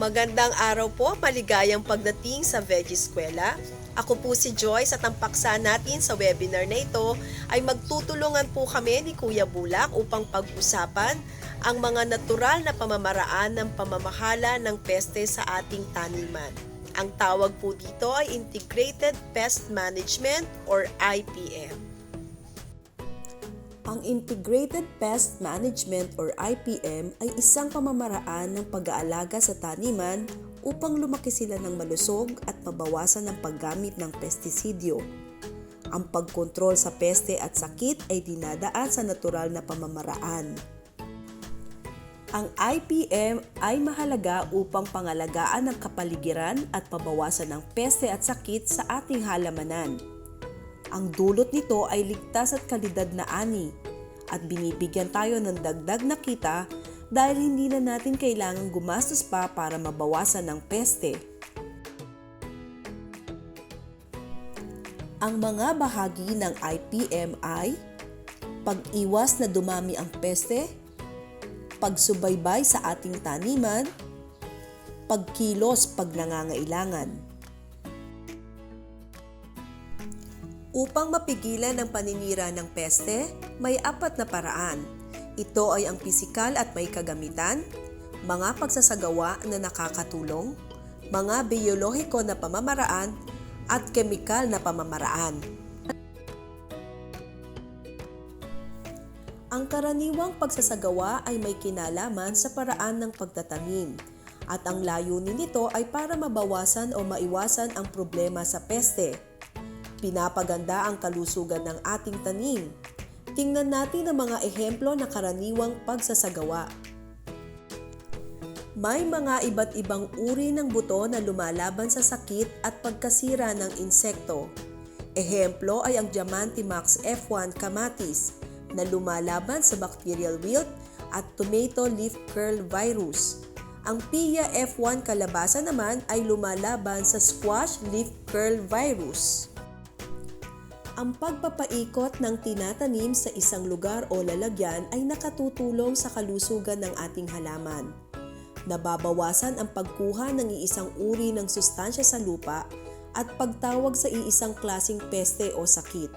Magandang araw po, maligayang pagdating sa Veggie Eskwela. Ako po si Joyce at ang paksa natin sa webinar na ito ay magtutulungan po kami ni Kuya Bulak upang pag-usapan ang mga natural na pamamaraan ng pamamahala ng peste sa ating taniman. Ang tawag po dito ay Integrated Pest Management or IPM. Ang Integrated Pest Management or IPM ay isang pamamaraan ng pag-aalaga sa taniman upang lumaki sila ng malusog at mabawasan ang paggamit ng pestisidyo. Ang pagkontrol sa peste at sakit ay dinadaan sa natural na pamamaraan. Ang IPM ay mahalaga upang pangalagaan ang kapaligiran at pabawasan ng peste at sakit sa ating halamanan. Ang dulot nito ay ligtas at kalidad na ani at binibigyan tayo ng dagdag na kita dahil hindi na natin kailangang gumastos pa para mabawasan ang peste. Ang mga bahagi ng IPM ay pag-iwas na dumami ang peste, pagsubaybay sa ating taniman, pagkilos pag nangangailangan. Upang mapigilan ang paninira ng peste, may 4 na paraan. Ito ay ang pisikal at may kagamitan, mga pagsasagawa na nakakatulong, mga biolohiko na pamamaraan, at kemikal na pamamaraan. Ang karaniwang pagsasagawa ay may kinalaman sa paraan ng pagtatanim, at ang layunin nito ay para mabawasan o maiwasan ang problema sa peste. Pinapaganda ang kalusugan ng ating tanim. Tingnan natin ang mga ehemplo ng karaniwang pagsasagawa. May mga iba't ibang uri ng buto na lumalaban sa sakit at pagkasira ng insekto. Ehemplo ay ang Diamante Max F1 kamatis na lumalaban sa bacterial wilt at tomato leaf curl virus. Ang Pia F1 kalabasa naman ay lumalaban sa squash leaf curl virus. Ang pagpapaikot ng tinatanim sa isang lugar o lalagyan ay nakatutulong sa kalusugan ng ating halaman. Nababawasan ang pagkuha ng iisang uri ng sustansya sa lupa at pagtawag sa iisang klasing peste o sakit.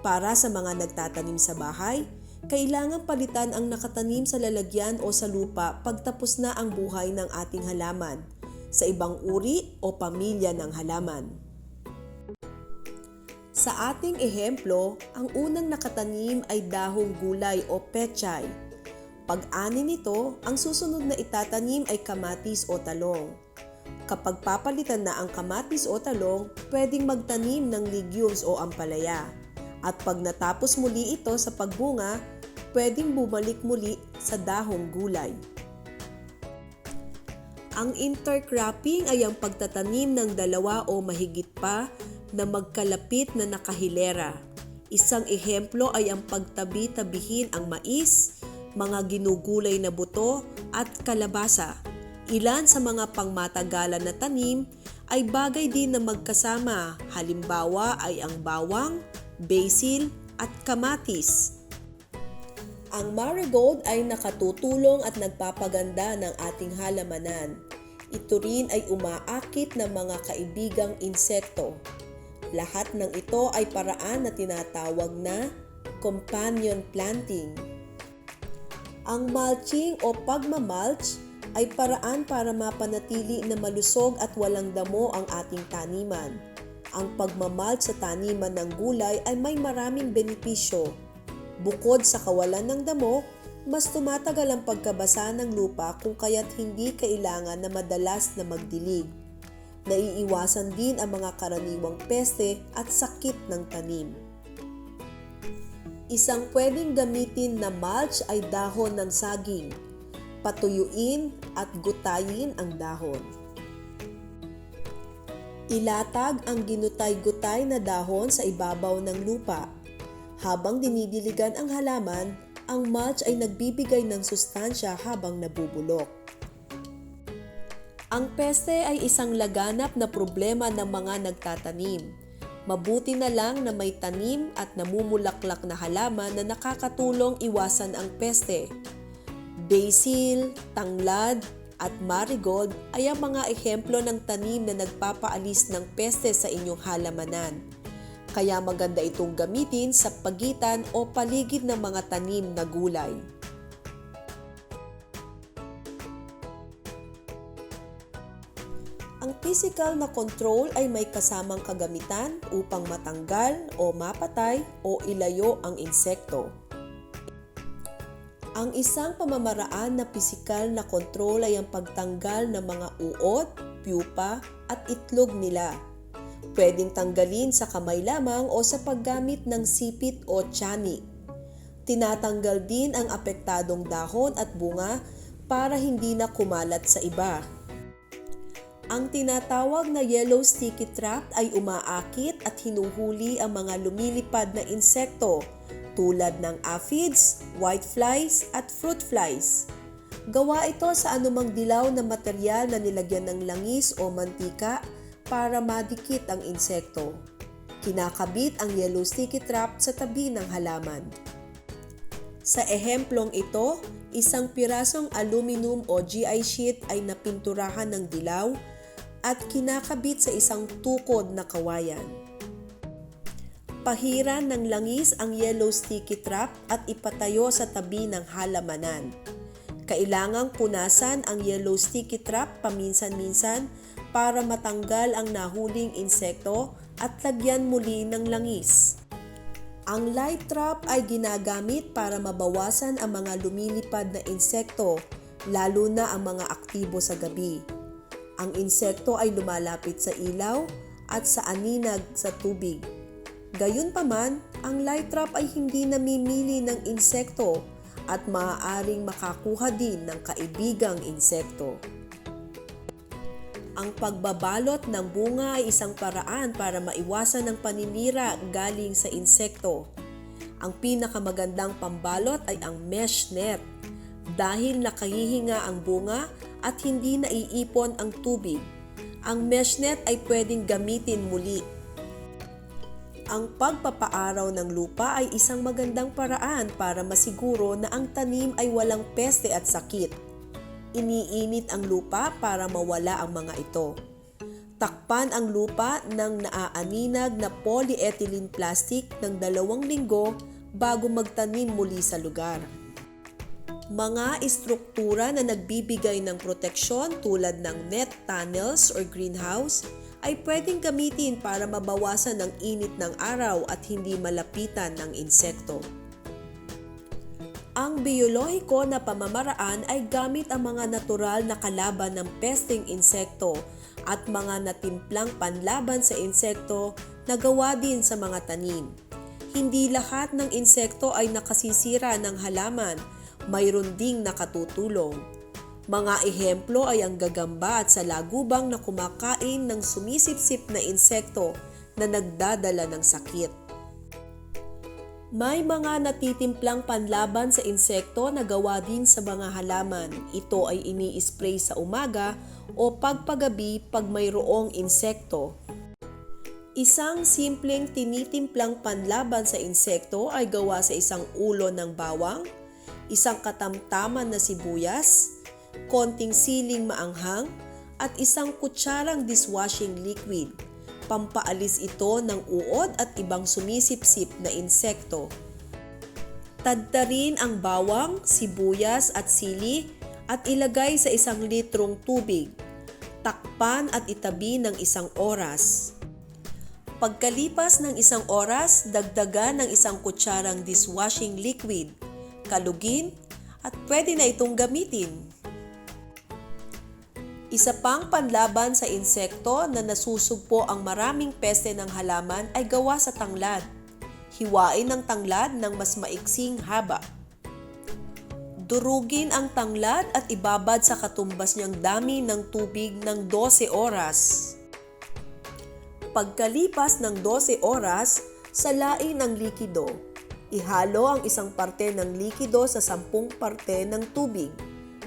Para sa mga nagtatanim sa bahay, kailangan palitan ang nakatanim sa lalagyan o sa lupa pagtapos na ang buhay ng ating halaman sa ibang uri o pamilya ng halaman. Sa ating ehemplo, ang unang nakatanim ay dahong gulay o pechay. Pag-ani nito, ang susunod na itatanim ay kamatis o talong. Kapag papalitan na ang kamatis o talong, pwedeng magtanim ng legumes o ampalaya. At pag natapos muli ito sa pagbunga, pwedeng bumalik muli sa dahong gulay. Ang intercropping ay ang pagtatanim ng 2 o mahigit pa na magkalapit na nakahilera. Isang ehemplo ay ang pagtabi-tabihin ang mais, mga ginugulay na buto at kalabasa. Ilan sa mga pangmatagalan na tanim ay bagay din na magkasama, halimbawa ay ang bawang, basil at kamatis. Ang marigold ay nakatutulong at nagpapaganda ng ating halamanan. Ito rin ay umaakit ng mga kaibigang insekto. Lahat ng ito ay paraan na tinatawag na companion planting. Ang mulching o pagmamulch ay paraan para mapanatili na malusog at walang damo ang ating taniman. Ang pagmamulch sa taniman ng gulay ay may maraming benepisyo. Bukod sa kawalan ng damo, mas tumatagal ang pagkabasa ng lupa kung kaya't hindi kailangan na madalas na magdilig. Naiiwasan din ang mga karaniwang peste at sakit ng tanim. Isang pwedeng gamitin na mulch ay dahon ng saging. Patuyuin at gutayin ang dahon. Ilatag ang ginutay-gutay na dahon sa ibabaw ng lupa. Habang dinidiligan ang halaman, ang mulch ay nagbibigay ng sustansya habang nabubulok. Ang peste ay isang laganap na problema ng mga nagtatanim. Mabuti na lang na may tanim at namumulaklak na halaman na nakakatulong iwasan ang peste. Basil, tanglad, at marigold ay ang mga ehemplo ng tanim na nagpapaalis ng peste sa inyong halamanan. Kaya maganda itong gamitin sa pagitan o paligid ng mga tanim na gulay. Ang physical na control ay may kasamang kagamitan upang matanggal o mapatay o ilayo ang insekto. Ang isang pamamaraan na pisikal na kontrol ay ang pagtanggal ng mga uod, pupa at itlog nila. Pwedeng tanggalin sa kamay lamang o sa paggamit ng sipit o tiyanik. Tinatanggal din ang apektadong dahon at bunga para hindi na kumalat sa iba. Ang tinatawag na yellow sticky trap ay umaakit at hinuhuli ang mga lumilipad na insekto tulad ng aphids, whiteflies at fruit flies. Gawa ito sa anumang dilaw na material na nilagyan ng langis o mantika para madikit ang insekto. Kinakabit ang yellow sticky trap sa tabi ng halaman. Sa ehemplong ito, isang pirasong aluminum o GI sheet ay napinturahan ng dilaw at kinakabit sa isang tukod na kawayan. Pahiran ng langis ang yellow sticky trap at ipatayo sa tabi ng halamanan. Kailangang punasan ang yellow sticky trap paminsan-minsan para matanggal ang nahuling insekto at lagyan muli ng langis. Ang light trap ay ginagamit para mabawasan ang mga lumilipad na insekto, lalo na ang mga aktibo sa gabi. Ang insekto ay lumalapit sa ilaw at sa aninag sa tubig. Gayunpaman, ang light trap ay hindi namimili ng insekto at maaaring makakuha din ng kaibigang insekto. Ang pagbabalot ng bunga ay isang paraan para maiwasan ang paninira galing sa insekto. Ang pinakamagandang pambalot ay ang mesh net dahil nakahihinga ang bunga at hindi naiipon ang tubig. Ang mesh net ay pwedeng gamitin muli. Ang pagpapaaraw ng lupa ay isang magandang paraan para masiguro na ang tanim ay walang peste at sakit. Iniinit ang lupa para mawala ang mga ito. Takpan ang lupa ng naaaninag na polyethylene plastic ng 2 linggo bago magtanim muli sa lugar. Mga istruktura na nagbibigay ng proteksyon tulad ng net tunnels or greenhouse ay pwedeng gamitin para mabawasan ang init ng araw at hindi malapitan ng insekto. Ang biolohiko na pamamaraan ay gamit ang mga natural na kalaban ng pesteng insekto at mga natimplang panlaban sa insekto na gawa din sa mga tanim. Hindi lahat ng insekto ay nakasisira ng halaman, mayroon ding nakatutulong. Mga ehemplo ay ang gagamba at salagubang na kumakain ng sumisipsip na insekto na nagdadala ng sakit. May mga natitimplang panlaban sa insekto na gawa din sa mga halaman. Ito ay ini-spray sa umaga o pagpagabi pag mayroong insekto. Isang simpleng tinitimplang panlaban sa insekto ay gawa sa isang ulo ng bawang, isang katamtaman na sibuyas, konting siling maanghang, at isang kutsarang dishwashing liquid. Pampaalis ito ng uod at ibang sumisipsip na insekto. Tadtarin ang bawang, sibuyas at sili at ilagay sa 1 litrong tubig. Takpan at itabi ng 1 oras. Pagkalipas ng 1 oras, dagdagan ng 1 kutsarang dishwashing liquid. Kalugin at pwede na itong gamitin. Isa pang panlaban sa insekto na nasusugpo ang maraming peste ng halaman ay gawa sa tanglad. Hiwain ang tanglad ng mas maiksing haba. Durugin ang tanglad at ibabad sa katumbas niyang dami ng tubig ng 12 oras. Pagkalipas ng 12 oras, salain ang likido. Ihalo ang 1 parte ng likido sa 10 parte ng tubig.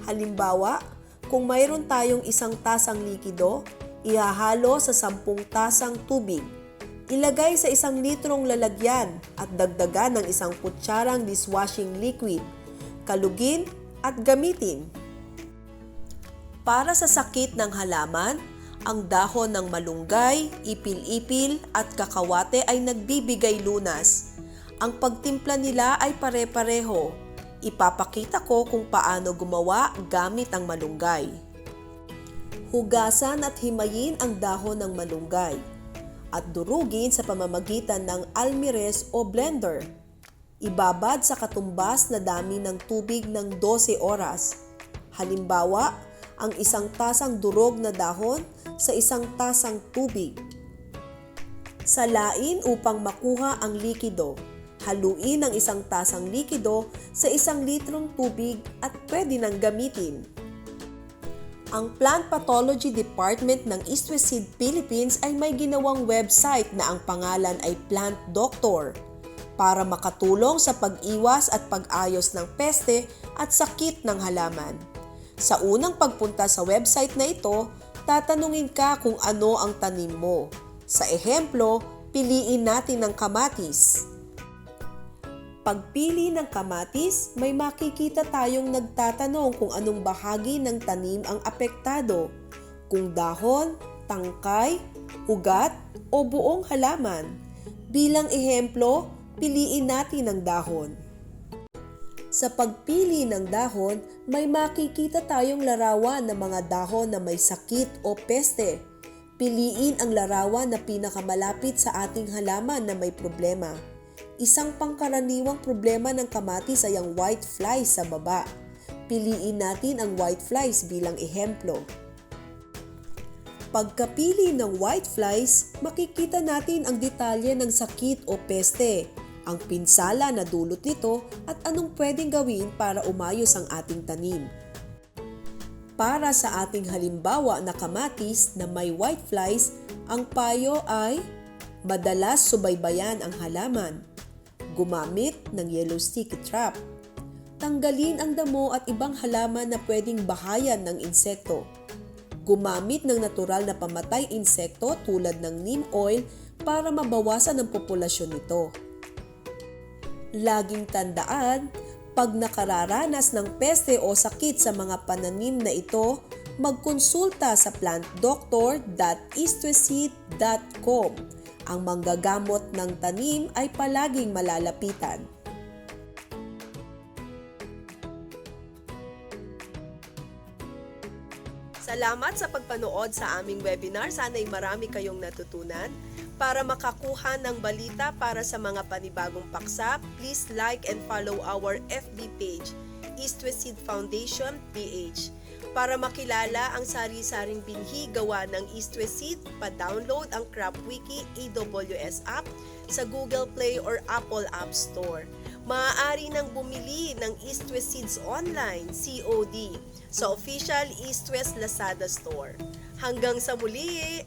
Halimbawa, kung mayroon tayong 1 tasang likido, ihahalo sa 10 tasang tubig. Ilagay sa 1 litrong lalagyan at dagdagan ng 1 kutsarang dishwashing liquid. Kalugin at gamitin. Para sa sakit ng halaman, ang dahon ng malunggay, ipil-ipil at kakawate ay nagbibigay lunas. Ang pagtimpla nila ay pare-pareho. Ipapakita ko kung paano gumawa gamit ang malunggay. Hugasan at himayin ang dahon ng malunggay at durugin sa pamamagitan ng almirez o blender. Ibabad sa katumbas na dami ng tubig ng 12 oras. Halimbawa, ang 1 tasang durog na dahon sa 1 tasang tubig. Salain upang makuha ang likido. Haluin ang 1 tasang likido sa 1 litrong tubig at pwede nang gamitin. Ang Plant Pathology Department ng East West Seed Philippines ay may ginawang website na ang pangalan ay Plant Doctor para makatulong sa pag-iwas at pag-ayos ng peste at sakit ng halaman. Sa unang pagpunta sa website na ito, tatanungin ka kung ano ang tanim mo. Sa ehemplo, piliin natin ang kamatis. Pagpili ng kamatis, may makikita tayong nagtatanong kung anong bahagi ng tanim ang apektado, kung dahon, tangkay, ugat, o buong halaman. Bilang ehemplo, piliin natin ang dahon. Sa pagpili ng dahon, may makikita tayong larawan ng mga dahon na may sakit o peste. Piliin ang larawan na pinakamalapit sa ating halaman na may problema. Isang pangkaraniwang problema ng kamatis ay ang white flies sa baba. Piliin natin ang white flies bilang ehemplo. Pagkapili ng white flies, makikita natin ang detalye ng sakit o peste, ang pinsala na dulot nito at anong pwedeng gawin para umayos ang ating tanim. Para sa ating halimbawa na kamatis na may white flies, ang payo ay madalas subaybayan ang halaman. Gumamit ng yellow sticky trap. Tanggalin ang damo at ibang halaman na pwedeng bahayan ng insekto. Gumamit ng natural na pamatay insekto tulad ng neem oil para mabawasan ang populasyon nito. Laging tandaan, pag nakararanas ng peste o sakit sa mga pananim na ito, magkonsulta sa plantdoctor.eastwestseed.com. Ang manggagamot ng tanim ay palaging malalapitan. Salamat sa pagpanood sa aming webinar. Sana'y marami kayong natutunan. Para makakuha ng balita para sa mga panibagong paksa, please like and follow our FB page, East West Seed Foundation PH. Para makilala ang sari-saring binhi gawa ng East West Seed, pa-download ang CropWiki AWS app sa Google Play or Apple App Store. Maaari nang bumili ng East West Seeds online, COD, sa official East West Lazada Store. Hanggang sa muli!